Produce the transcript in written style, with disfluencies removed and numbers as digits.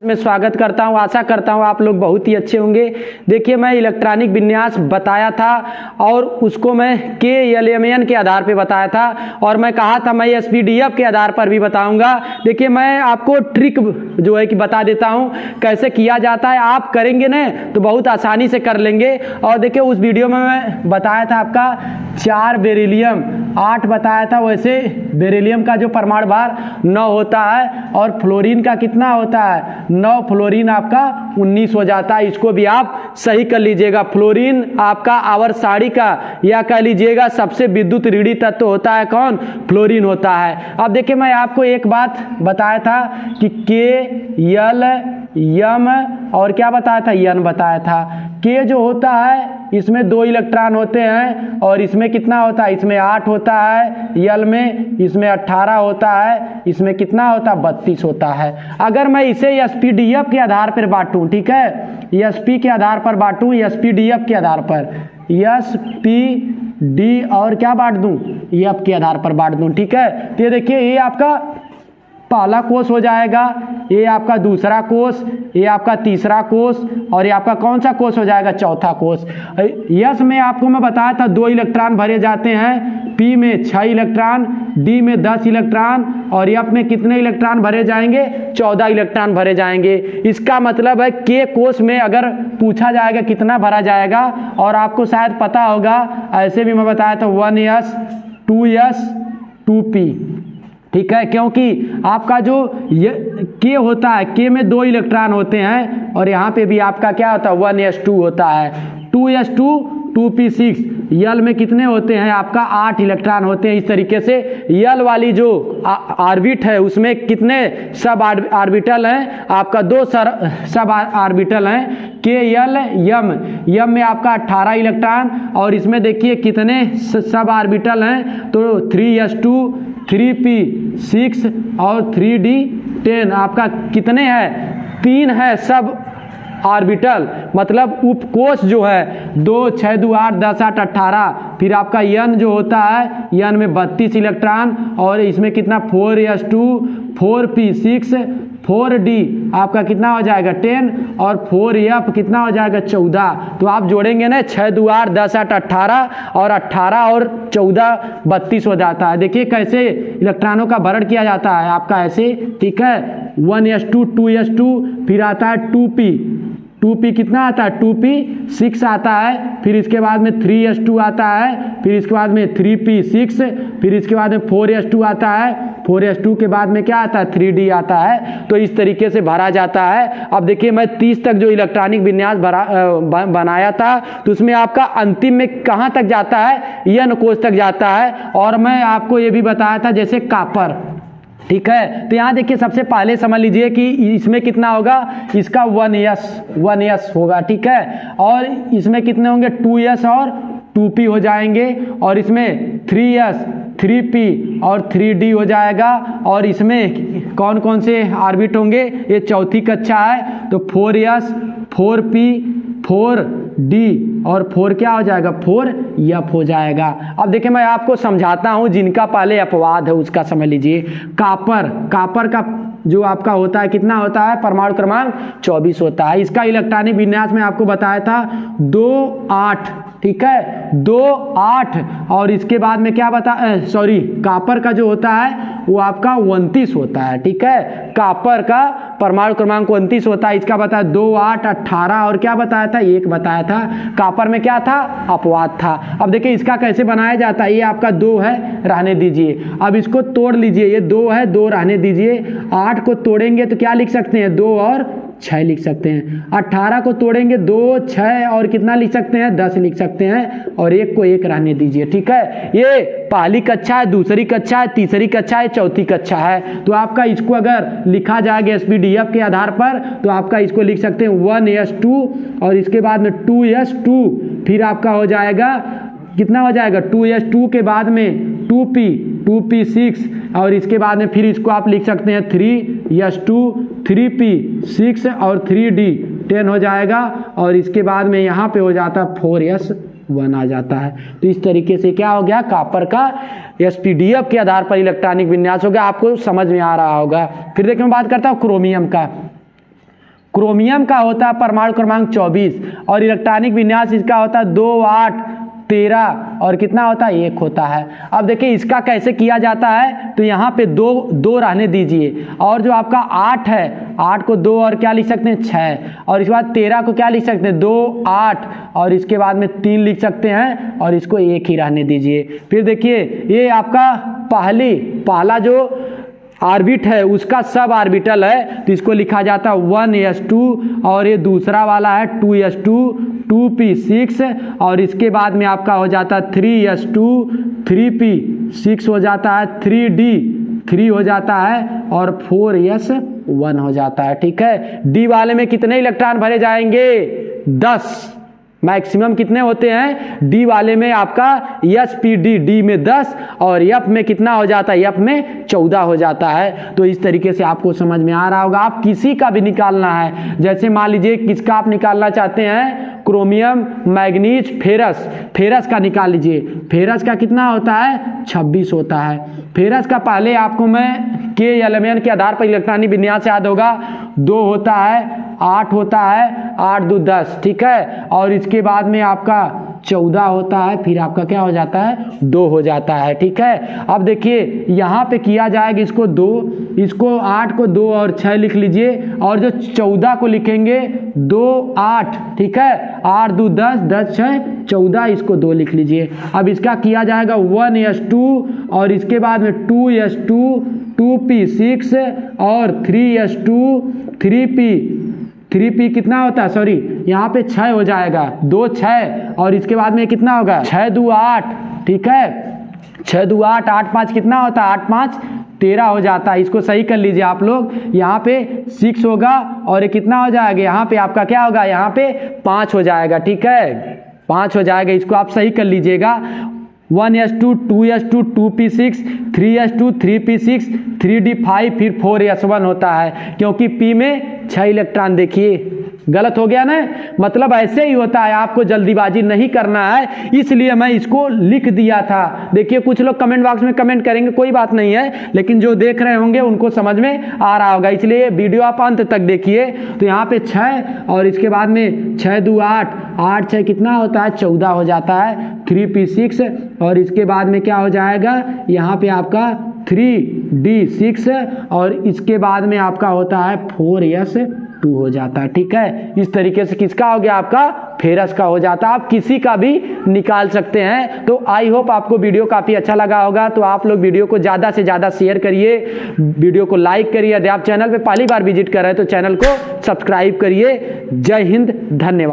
मैं स्वागत करता हूं। आशा करता हूं आप लोग बहुत ही अच्छे होंगे। देखिए, मैं इलेक्ट्रॉनिक विन्यास बताया था और उसको मैं KLMN के आधार पे बताया था और मैं कहा था मैं SPDF के आधार पर भी बताऊंगा। देखिए, मैं आपको ट्रिक जो है कि बता देता हूं कैसे किया जाता है। आप करेंगे ना तो बहुत आसानी से कर लेंगे। और देखिए, उस वीडियो में मैं बताया था आपका 4 बेरिलियम 8 बताया था, वैसे बेरिलियम का जो परमाणु भार 9 होता है और फ्लोरीन का कितना होता है 9, फ्लोरीन आपका 19 हो जाता है। इसको भी आप सही कर लीजिएगा। फ्लोरीन आपका आवर्त सारणी का या कह लीजिएगा सबसे विद्युत ऋणी तत्व होता है कौन? फ्लोरीन होता है। अब देखिए, मैं आपको एक बात बताया था कि KLM और क्या बताया था, N बताया था। K जो होता है इसमें 2 इलेक्ट्रॉन होते हैं और इसमें कितना होता है, इसमें 8 होता है। L में इसमें 18 होता है, इसमें कितना होता है 32 होता है। अगर मैं इसे SPDF के आधार पर बांटूं, ठीक है, SP के आधार पर बांटूं, SPDF के आधार पर SPD और क्या बांट दूं, F के आधार पर बांट दूं, ठीक है। तो ये देखिए, ये आपका पहला कोष हो जाएगा, ये आपका दूसरा कोष, ये आपका तीसरा कोष और ये आपका कौन सा कोष हो जाएगा, चौथा कोष। यस में आपको मैं बताया था 2 इलेक्ट्रॉन भरे जाते हैं, P में 6 इलेक्ट्रॉन, D में 10 इलेक्ट्रॉन और F में कितने इलेक्ट्रॉन भरे जाएंगे, 14 इलेक्ट्रॉन भरे जाएंगे। इसका मतलब है K कोष में अगर पूछा जाएगा कितना भरा जाएगा, और आपको शायद पता होगा, ऐसे भी मैं बताया था 1s 2s 2p, ठीक है, क्योंकि आपका जो ये K होता है, K में 2 इलेक्ट्रॉन होते हैं और यहाँ पे भी आपका क्या होता है 1s2 होता है, 2s2 2p6। L में कितने होते हैं, आपका 8 इलेक्ट्रॉन होते हैं। इस तरीके से L वाली जो ऑर्बिट है उसमें कितने सब ऑर्बिटल हैं, आपका 2 सब ऑर्बिटल हैं। KLM में आपका 18 इलेक्ट्रॉन और इसमें देखिए कितने सब ऑर्बिटल हैं, तो 3s2 3p6 और 3d10 आपका कितने हैं, 3 है सब ऑर्बिटल, मतलब उपकोष जो है 2 6 2 8 10 8 18। फिर आपका N जो होता है, N में 32 इलेक्ट्रॉन और इसमें कितना 4s2 4p6 4d आपका कितना हो जाएगा 10 और 4f कितना हो जाएगा 14। तो आप जोड़ेंगे ना 6 2 8 10 8 18 और 18 और 14 32 हो जाता है। देखिए कैसे इलेक्ट्रॉनों का भरण किया जाता है आपका ऐसे, ठीक है। 1s2 2s2 फिर आता है 2p कितना आता है 2p6 आता है, फिर इसके बाद में 3s2 आता है, फिर इसके बाद में 3p6, फिर इसके बाद में 4s2 आता है, 4s2 के बाद में क्या आता है 3d आता है। तो इस तरीके से भरा जाता है। अब देखिए, मैं 30 तक जो इलेक्ट्रॉनिक विन्यास बनाया था तो उसमें आपका अंतिम में कहाँ तक जाता है, N कोष तक जाता है। और मैं आपको ये भी बताया था जैसे कॉपर, ठीक है। तो यहाँ देखिए, सबसे पहले समझ लीजिए कि इसमें कितना होगा, इसका 1s होगा, ठीक है। और इसमें कितने होंगे 2s और 2p हो जाएंगे और इसमें 3s 3p और 3d हो जाएगा। और इसमें कौन कौन से ऑर्बिट होंगे, ये चौथी कक्षा है, तो 4s 4p 4d और 4 क्या हो जाएगा 4f हो जाएगा। अब देखिए, मैं आपको समझाता हूं, जिनका पहले अपवाद है उसका समझ लीजिए। कॉपर का जो आपका होता है कितना होता है, परमाणु क्रमांक 24 होता है। इसका इलेक्ट्रॉनिक विन्यास में आपको बताया था 2 8, ठीक है, 2 8 और इसके बाद में क्या कॉपर का जो होता है वो आपका 29 होता है, ठीक है। कॉपर का परमाणु क्रमांक 29 होता है। इसका बताया 2 8 18 और क्या बताया था 1 बताया था। कॉपर में क्या था, अपवाद था। अब देखिए इसका कैसे बनाया जाता है, ये आपका 2 है, रहने दीजिए। अब इसको तोड़ लीजिए, ये 2 है, 2 रहने दीजिए। 8 को तोड़ेंगे तो क्या लिख सकते हैं 2 और 6 लिख सकते हैं। 18 को तोड़ेंगे 2 6 और कितना लिख सकते हैं 10 लिख सकते हैं और 1 को 1 रहने दीजिए, ठीक है। ये पहली कक्षा है, दूसरी कक्षा है, तीसरी कक्षा है, चौथी कक्षा है। तो आपका इसको अगर लिखा जाएगा SPDF के आधार पर तो आपका इसको लिख सकते हैं 1s2 और इसके बाद में 2s2, फिर आपका हो जाएगा कितना हो जाएगा 2s2 के बाद में 2p6 और इसके बाद में फिर इसको आप लिख सकते हैं 3s2 3p6 और 3d10 हो जाएगा और इसके बाद में यहाँ पे हो जाता है 4s1 आ जाता है। तो इस तरीके से क्या हो गया, कॉपर का SPDF के आधार पर इलेक्ट्रॉनिक विन्यास हो गया। आपको समझ में आ रहा होगा। फिर देखिए मैं बात करता हूँ क्रोमियम का। क्रोमियम का होता है परमाणु क्रमांक 24 और इलेक्ट्रॉनिक विन्यास इसका होता है 2, 8, 13 और कितना होता है 1 होता है। अब देखिए इसका कैसे किया जाता है, तो यहाँ पे 2 रहने दीजिए और जो आपका 8 है 8 को 2 और क्या लिख सकते हैं 6 और इसके बाद 13 को क्या लिख सकते हैं 2, 8 और इसके बाद में 3 लिख सकते हैं और इसको 1 ही रहने दीजिए। फिर देखिए ये आपका पहला जो ऑर्बिट है उसका सब ऑर्बिटल है तो इसको लिखा जाता है 1s2 और ये दूसरा वाला है 2s2 2p6 और इसके बाद में आपका हो जाता है 3s2 3p6 हो जाता है 3d3 हो जाता है और 4s1 हो जाता है। ठीक है, डी वाले में कितने इलेक्ट्रॉन भरे जाएंगे 10, मैक्सिमम कितने होते हैं डी वाले में आपका sp डी में 10 और एफ में कितना हो जाता है एफ में 14 हो जाता है। तो इस तरीके से आपको समझ में आ रहा होगा। आप किसी का भी निकालना है, जैसे मान लीजिए किसका आप निकालना चाहते हैं क्रोमियम, मैग्नीज, फेरस का निकाल लीजिए। फेरस का कितना होता है 26 होता है। फेरस का पहले आपको मैं के एलिमेंट के आधार पर इलेक्ट्रॉनिक विन्यास याद होगा 2 होता है 8 होता है 8 2 10। ठीक है, और इसके बाद में आपका 14 होता है, फिर आपका क्या हो जाता है 2 हो जाता है। ठीक है, अब देखिए यहाँ पे किया जाएगा इसको 2, इसको 8 को 2 और 6 लिख लीजिए और जो 14 को लिखेंगे 2 8। ठीक है, 8 2 10 10 6 14 इसको 2 लिख लीजिए। अब इसका किया जाएगा 1s2 और इसके बाद में 2s2 2p6 और 3s2 3p कितना होता है सॉरी यहाँ पे 6 हो जाएगा 2 6 और इसके बाद में कितना होगा 6 2 8। ठीक है, 6 2 8 8 5 कितना होता है 8 5 13 हो जाता है। इसको सही कर लीजिए आप लोग, यहाँ पे 6 होगा और ये कितना हो जाएगा यहाँ पे आपका क्या होगा यहाँ पे 5 हो जाएगा। ठीक है, 5 हो जाएगा, इसको आप सही कर लीजिएगा। 1s2 2s2 2p6 3s2 3p6 3d5 फिर 4s1 होता है, क्योंकि p में 6 इलेक्ट्रॉन। देखिए गलत हो गया ना, मतलब ऐसे ही होता है, आपको जल्दीबाजी नहीं करना है, इसलिए मैं इसको लिख दिया था। देखिए कुछ लोग कमेंट बॉक्स में कमेंट करेंगे, कोई बात नहीं है, लेकिन जो देख रहे होंगे उनको समझ में आ रहा होगा, इसलिए वीडियो आप अंत तक देखिए। तो यहाँ पे 6 और इसके बाद में 6 2 8 8 6 कितना होता है 14 हो जाता है 3p6 और इसके बाद में क्या हो जाएगा यहाँ पे आपका 3d6 और इसके बाद में आपका होता है 4s2 हो जाता है। ठीक है, इस तरीके से किसका हो गया आपका फेरस का हो जाता है। आप किसी का भी निकाल सकते हैं। तो आई होप आपको वीडियो काफ़ी अच्छा लगा होगा। तो आप लोग वीडियो को ज़्यादा से ज़्यादा शेयर करिए, वीडियो को लाइक करिए। यदि आप चैनल पे पहली बार विजिट कर रहे हैं तो चैनल को सब्सक्राइब करिए। जय हिंद, धन्यवाद।